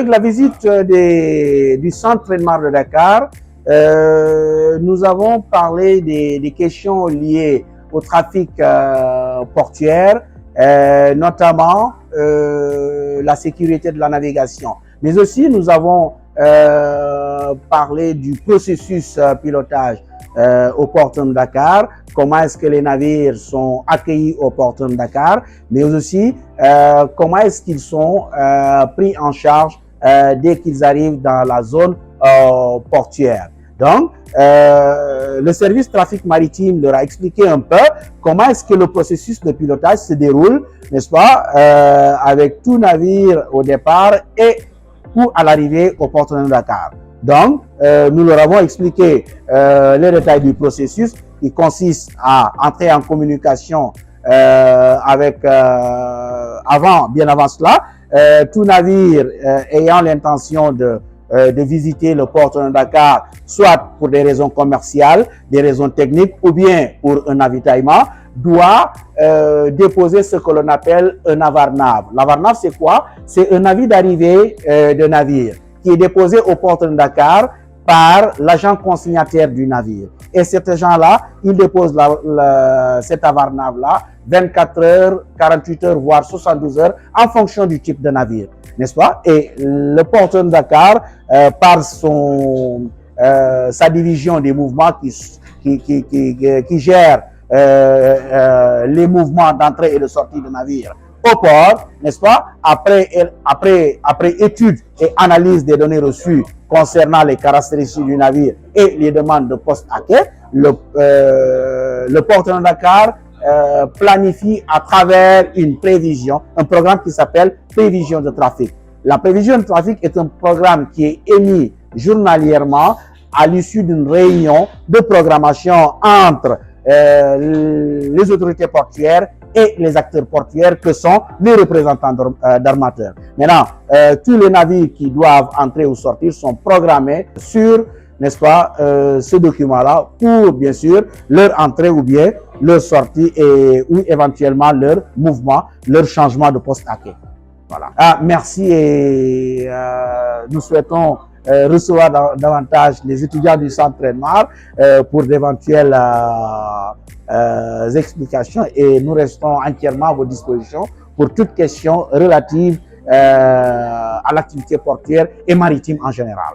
avec la visite du centre Train-Mar de Dakar, nous avons parlé des questions liées au trafic portuaire, notamment la sécurité de la navigation. Mais aussi, nous avons parlé du processus pilotage au port de Dakar, comment est-ce que les navires sont accueillis au port de Dakar, mais aussi comment est-ce qu'ils sont pris en charge dès qu'ils arrivent dans la zone portuaire. Donc, le service trafic maritime leur a expliqué un peu comment est-ce que le processus de pilotage se déroule, n'est-ce pas, avec tout navire au départ et ou à l'arrivée au port de Dakar. Donc, nous leur avons expliqué les détails du processus qui consiste à entrer en communication avec, bien avant cela, tout navire ayant l'intention de visiter le port de Dakar, soit pour des raisons commerciales, des raisons techniques ou bien pour un avitaillement, doit déposer ce que l'on appelle un avarnav. L'avarnav, c'est quoi? C'est un avis d'arrivée de navire qui est déposé au port de Dakar par l'agent consignataire du navire. Et cet agent-là, il dépose cet avarnav-là 24 heures, 48 heures, voire 72 heures en fonction du type de navire, n'est-ce pas? Et le port de Dakar, par sa division des mouvements qui gère les mouvements d'entrée et de sortie de navires au port, n'est-ce pas? Après étude et analyse des données reçues concernant les caractéristiques du navire et les demandes de poste à quai, le port de Dakar planifie à travers une prévision, un programme qui s'appelle prévision de trafic. La prévision de trafic est un programme qui est émis journalièrement à l'issue d'une réunion de programmation entre les autorités portuaires et les acteurs portuaires que sont les représentants d'armateurs. Maintenant, tous les navires qui doivent entrer ou sortir sont programmés sur, n'est-ce pas, ce document-là pour, bien sûr, leur entrée ou bien leur sortie ou éventuellement leur mouvement, leur changement de poste à quai. Voilà. Merci et nous souhaitons recevoir davantage les étudiants du centre Train-Mar pour d'éventuelles explications et nous restons entièrement à vos dispositions pour toute question relative à l'activité portuaire et maritime en général.